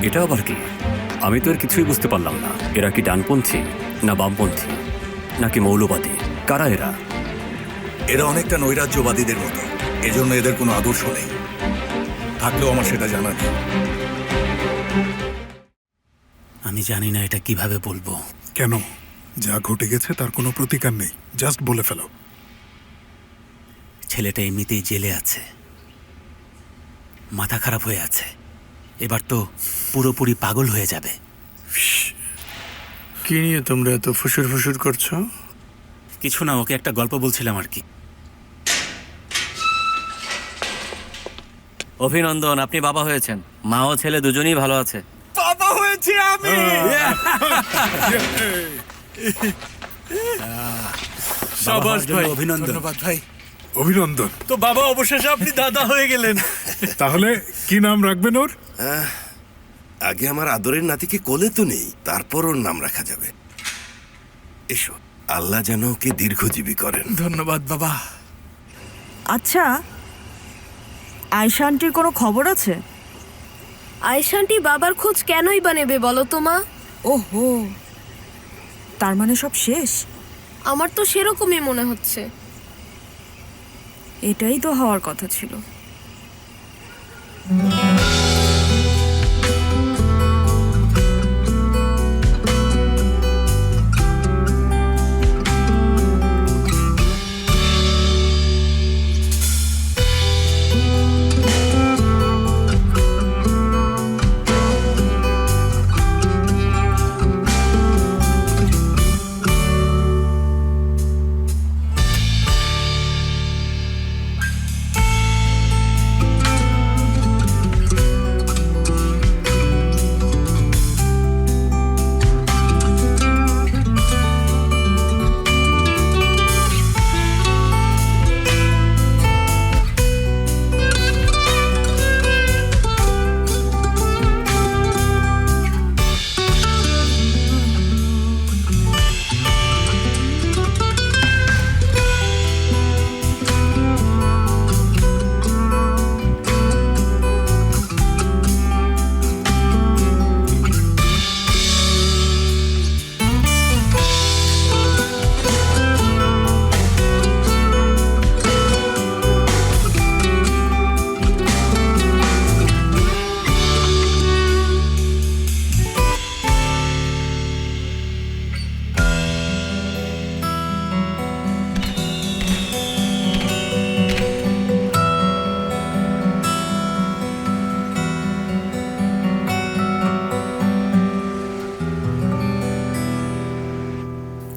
এটা আবার কি? আমি তো এর কিছুই বুঝতে পারলাম না। এরা কি ডানপন্থী না বামপন্থী নাকি মৌলবাদী? কারা এরা? এরা অনেকটা নৈরাজ্যবাদীদের মতো, এজন্য এদের কোনো আদর্শ নেই। থাকলেও আমার সেটা জানা নেই। আমি জানি না এটা কিভাবে বলবো। কেন? যা ঘটে গেছে তার কোনো প্রতিকার নেই, জাস্ট বলে ফেলো। ছেলেটা এমনিতেই জেলে আছে, মাথা খারাপ হয়ে আছে, এবার তো পুরোপুরি পাগল হয়ে যাবে। কি নিয়ে তোমরা এত ফুসুর ফুসুর করছো? কিছু না, ওকে একটা গল্প বলছিলাম আর কি। অভিনন্দন, আপনি বাবা হয়েছেন। মা ও ছেলে দুজনেই ভালো আছে। বাবা হয়েছে আমি। সাবাস ভাই, অভিনন্দন। ধন্যবাদ ভাই। অভিনন্দন। তো বাবা অবশেষে আপনি দাদা হয়ে গেলেন। তাহলে কি নাম রাখবেন ওর? আগে আমার আদরের নাতিকে কোলে তো নেই, তারপর ওর নাম রাখা যাবে। এসো, আল্লাহ যেন ওকে দীর্ঘজীবী করেন। ধন্যবাদ বাবা। আচ্ছা, আয়শা আন্টির কোনো খবর আছে? আয়েশা আন্টি বাবার খোঁজ কেনই বা নেবে বলো তো মা? ওহো, তার মানে সব শেষ? আমার তো সেরকমই মনে হচ্ছে। এটাই তো হওয়ার কথা ছিল।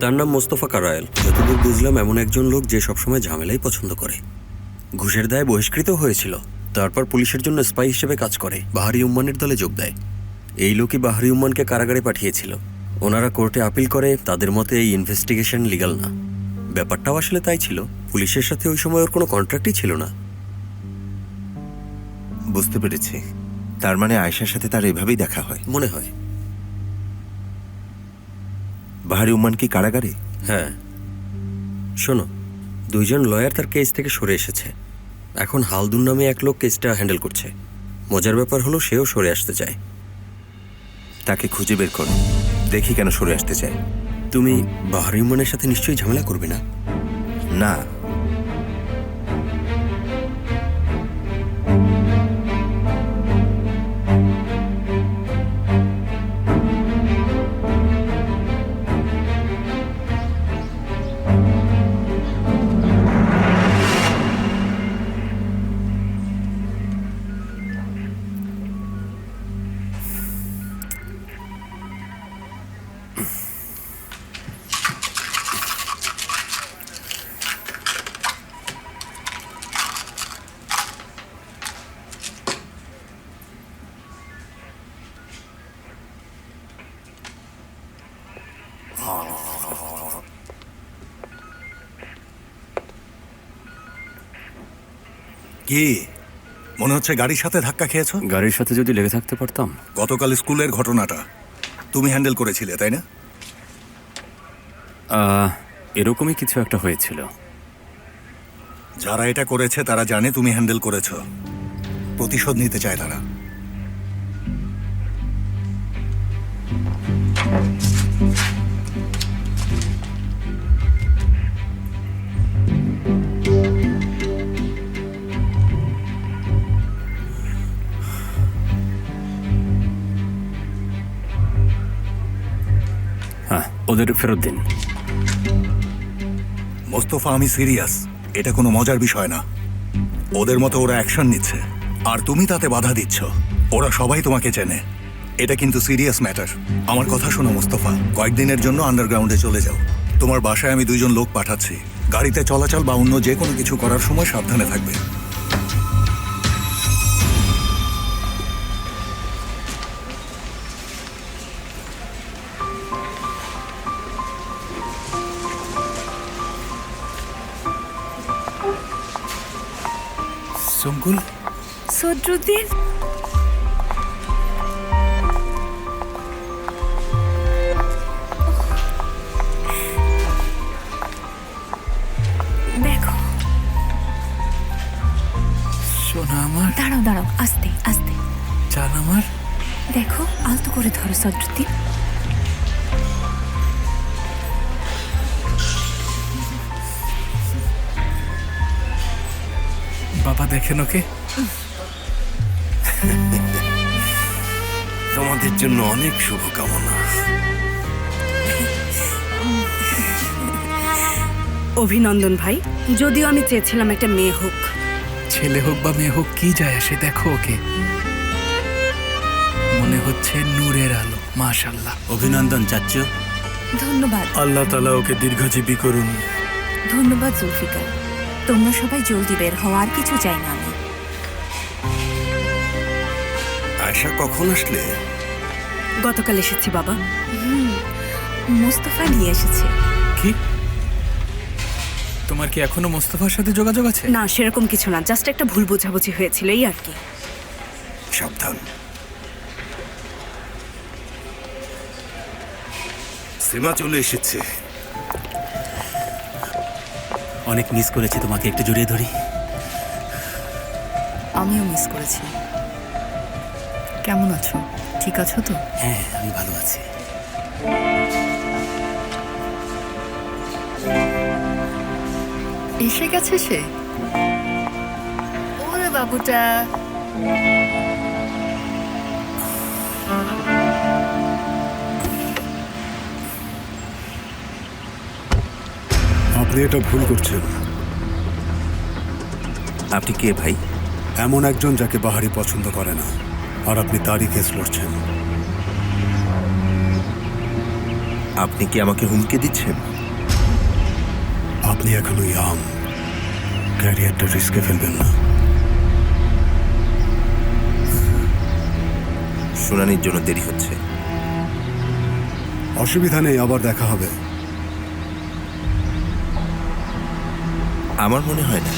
তার নাম মোস্তফা কারায়েল। যতদূর বুঝলাম এমন একজন লোক যে সবসময় ঝামেলাই পছন্দ করে। ঘুষের দায়ে বহিষ্কৃত হয়েছিল, তারপর পুলিশের জন্য স্পাই হিসেবে কাজ করে বাহারি উম্মানের দলে যোগ দেয়। এই লোকই বাহারি উম্মানকে কারাগারে পাঠিয়েছিল। ওনারা কোর্টে আপিল করে, তাদের মতে এই ইনভেস্টিগেশন লিগ্যাল না। ব্যাপারটাও আসলে তাই ছিল। পুলিশের সাথে ওই সময় ওর কোনো কন্ট্রাক্টই ছিল না। বুঝতে পেরেছি, তার মানে আয়েশার সাথে তার এভাবেই দেখা হয়। মনে হয়। বাহারি উম্মান কি কারাগারে? হ্যাঁ, শোনো, দুইজন লয়ার তার কেস থেকে সরে এসেছে। এখন হালদুন নামে এক লোক কেসটা হ্যান্ডেল করছে। মজার ব্যাপার হলো সেও সরে আসতে চায়। তাকে খুঁজে বের করো, দেখি কেন সরে আসতে চায়। তুমি বাহারি উম্মানের সাথে নিশ্চয়ই ঝামেলা করবে না? না, কি মনে হচ্ছে গাড়ির সাথে ধাক্কা খেয়েছো? গাড়ির সাথে যদি লেগে থাকতে পারতাম। গতকাল স্কুলের ঘটনাটা তুমি হ্যান্ডেল করেছিলে, তাই না? এরকমই কিছু একটা হয়েছিল। যারা এটা করেছে তারা জানে তুমি হ্যান্ডেল করেছো। প্রতিশোধ নিতে চায় তারা। হ্যাঁ, ওদের ফেরত দিন। মোস্তফা, আমি সিরিয়াস। এটা কোনো মজার বিষয় না। ওদের মতো ওরা অ্যাকশন নিচ্ছে, আর তুমি তাতে বাধা দিচ্ছ। ওরা সবাই তোমাকে চেনে। এটা কিন্তু সিরিয়াস ম্যাটার। আমার কথা শোনো মোস্তফা, কয়েকদিনের জন্য আন্ডারগ্রাউন্ডে চলে যাও। তোমার বাসায় আমি 2জন লোক পাঠাচ্ছি। গাড়িতে চলাচল বা অন্য যে কোনো কিছু করার সময় সাবধানে থাকবে। সঙ্কুল, সদরুদ্দিন, দেখো। সোনা আমার, দাঁড়াও দাঁড়াও, আস্তে আস্তে। জান আমার। দেখো, আলতো করে ধরো সদরুদ্দিন। বাবা দেখেন ওকে। তোমাদের জন্য অনেক শুভকামনা। অভিনন্দন ভাই। যদিও আমি চেয়েছিলাম একটা মেয়ে হোক। ছেলে হোক বা মেয়ে হোক, কি যায় আসে? দেখো ওকে, মনে হচ্ছে নূরের আলো। মাশাআল্লাহ। অভিনন্দন চাচ্চু। ধন্যবাদ। আল্লাহ তালা ওকে দীর্ঘজীবী করুন। ধন্যবাদ জুলফিকার। তোমরা সবাই জলদি বের হও, আর কিছু চাই না আমি। আয়শা কখন আসলে? গতকাল এসেছি বাবা। মোস্তফা নিয়ে এসেছে। কি তোমার কি এখনো মোস্তফার সাথে যোগাযোগ আছে? না, সেরকম কিছু না, জাস্ট একটা ভুল বোঝাবুঝি হয়েছিল, এই আর কি। সাবধান। সীমা চলে এসেছে। অনেক মিস করেছি তোমাকে, একটু জড়িয়ে ধরি। আমিও মিস করেছি। কেমন আছো? ঠিক আছো তো? হ্যাঁ, আমি ভালো আছি। এসে গেছে সে। ওরে বাবুটা। আপনি এটা ভুল করছেন। আপনি কে ভাই? এমন একজন যাকে বাহারি পছন্দ করে না, আর আপনি তারই কেস লড়ছেন। আপনি কি আমাকে হুমকি দিচ্ছেন? আপনি এখনো ইয়াং, ক্যারিয়ারটা রিস্কে ফেলবেন না। শুনানির জন্য দেরি হচ্ছে। অসুবিধা নেই, আবার দেখা হবে। আমার মনে হয় না।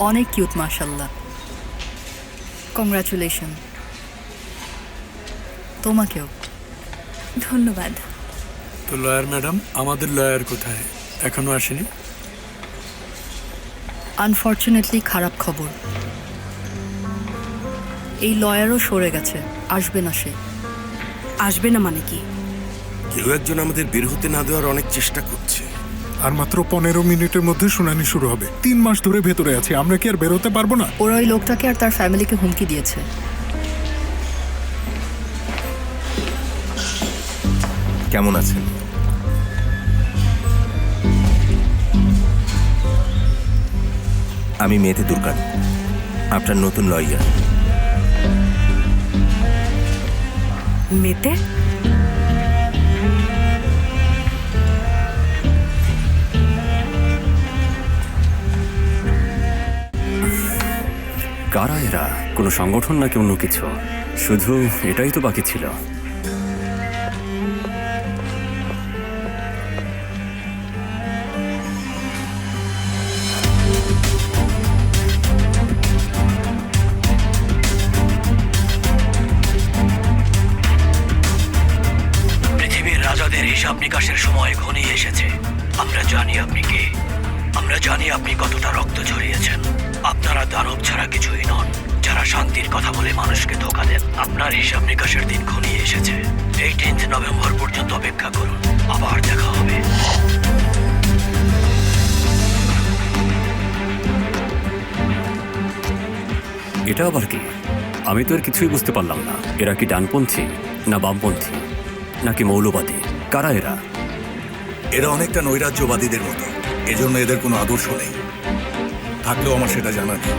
অনেক কিউট, মাশাআল্লাহ। কংগ্রাচুলেশন। তোমাকেও ধন্যবাদ। তো লয়ার ম্যাডাম, আমাদের লয়ার কোথায়? এখনো আসেনি? আনফর্চুনেটলি খারাপ খবর, এই লয়ারও সরে গেছে, আসবে না সে। আসবে না মানে কি? কেউ একজন আমাদের বের হতে না দেওয়ার অনেক চেষ্টা করছে। আর মাত্র 15 মিনিটের মধ্যে শুনানি শুরু হবে। 3 মাস ধরে ভেতরে আছি, আমরা কি আর বেরোতে পারবো না? ওরা ওই লোকটাকে আর তার ফ্যামিলিকে হুমকি দিয়েছে। কেমন আছেন? আমি মেয়েতে দুর্গান, আপনার নতুন লয়ার। মেতে? কারা এরা? কোনো সংগঠন নাকি অন্য কিছু? শুধু এটাই তো বাকি ছিল। পৃথিবীর রাজাদের হিসাব নিকাশের সময় ঘনিয়ে এসেছে। আমরা জানি আপনি কে, আমরা জানি আপনি কতটা রক্ত ঝরিয়েছেন। আপনারা দানব ছাড়া কিছুই নন, যারা শান্তির কথা বলে মানুষকে ধোঁকা দেন। আপনার হিসাব নিকাশের দিন ঘনিয়ে এসেছে। 18 নভেম্বর পর্যন্ত অপেক্ষা করুন, আবার দেখা হবে। এটা আবার কি? আমি তো এর কিছুই বুঝতে পারলাম না। এরা কি ডানপন্থী না বামপন্থী নাকি মৌলবাদী? কারা এরা? এরা অনেকটা নৈরাজ্যবাদীদের মতো, এজন্য এদের কোনো আদর্শ নেই। থাকলেও আমার সেটা জানা নেই।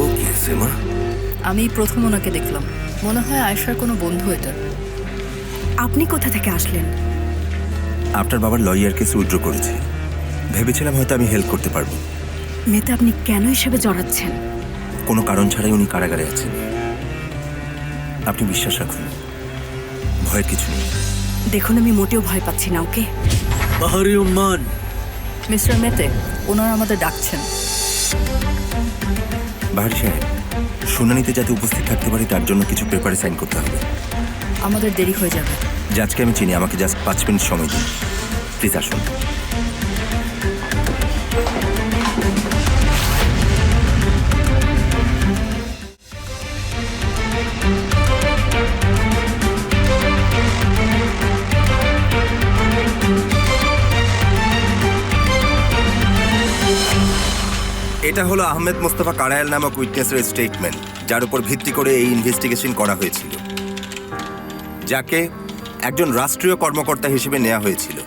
ও কি মা? আমি প্রথম ওনাকে দেখলাম, মনে হয় আয়েশার কোনো বন্ধু এটা। আপনি কোথা থেকে আসলেন? আপনার বাবার লয়ার কেস উইথড্র করেছে, ভেবেছিলাম হয়তো আমি হেল্প করতে পারবো। মেয়েতে আপনি কেন হিসেবে জড়াচ্ছেন? কোনো কারণ ছাড়াই উনি কারাগারে আছেন। আপনি বিশ্বাস রাখুন, ভয়ের কিছু নেই। দেখুন, আমি মোটেও ভয় পাচ্ছি না। ওকে বাহারি উম্মান, মিস্টার মেতে, ওনারা আমাদের ডাকছেন। বাহারি সাহেব, শুনানিতে যাতে উপস্থিত থাকতে পারি তার জন্য কিছু পেপারে সাইন করতে হবে। আমাদের দেরি হয়ে যাবে। জাজকে আমি চিনি, আমাকে জাস্ট 5 মিনিট সময় দিন প্লিজ। আসুন। এটা হলো আহমেদ মোস্তফা কারায়াল নামক উইটনেসের স্টেটমেন্ট, যার উপর ভিত্তি করে এই ইনভেস্টিগেশন করা হয়েছিল, যাকে একজন রাষ্ট্রীয় কর্মকর্তা হিসেবে নেওয়া হয়েছিল।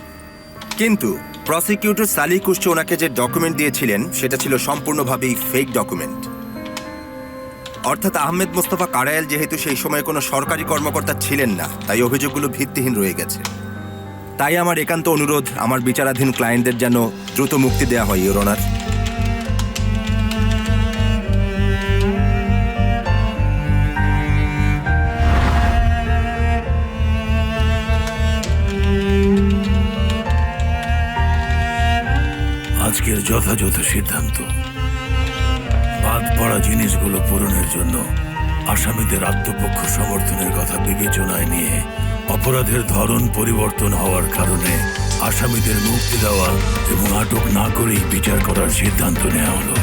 কিন্তু প্রসিকিউটর সালি কুশ্চো ওনাকে যে ডকুমেন্ট দিয়েছিলেন সেটা ছিল সম্পূর্ণভাবেই ফেক ডকুমেন্ট। অর্থাৎ আহমেদ মোস্তফা কারায়াল যেহেতু সেই সময় কোনো সরকারি কর্মকর্তা ছিলেন না, তাই অভিযোগগুলো ভিত্তিহীন রয়ে গেছে। তাই আমার একান্ত অনুরোধ, আমার বিচারাধীন ক্লায়েন্টদের যেন দ্রুত মুক্তি দেওয়া হয়, ইওর অনার। আজকের যথাযথ সিদ্ধান্ত, বাদ পড়া জিনিসগুলো পূরণের জন্য আসামিদের আত্মপক্ষ সমর্থনের কথা বিবেচনায় নিয়ে অপরাধের ধরন পরিবর্তন হওয়ার কারণে আসামিদের মুক্তি দেওয়া এবং আটক না করেই বিচার করার সিদ্ধান্ত নেওয়া হলো।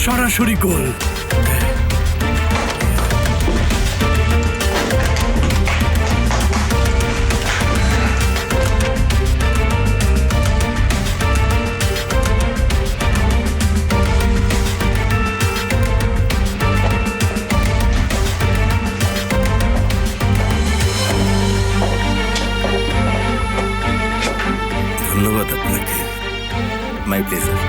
সরাসরি গোল। ধন্যবাদ আপনাকে। My pleasure.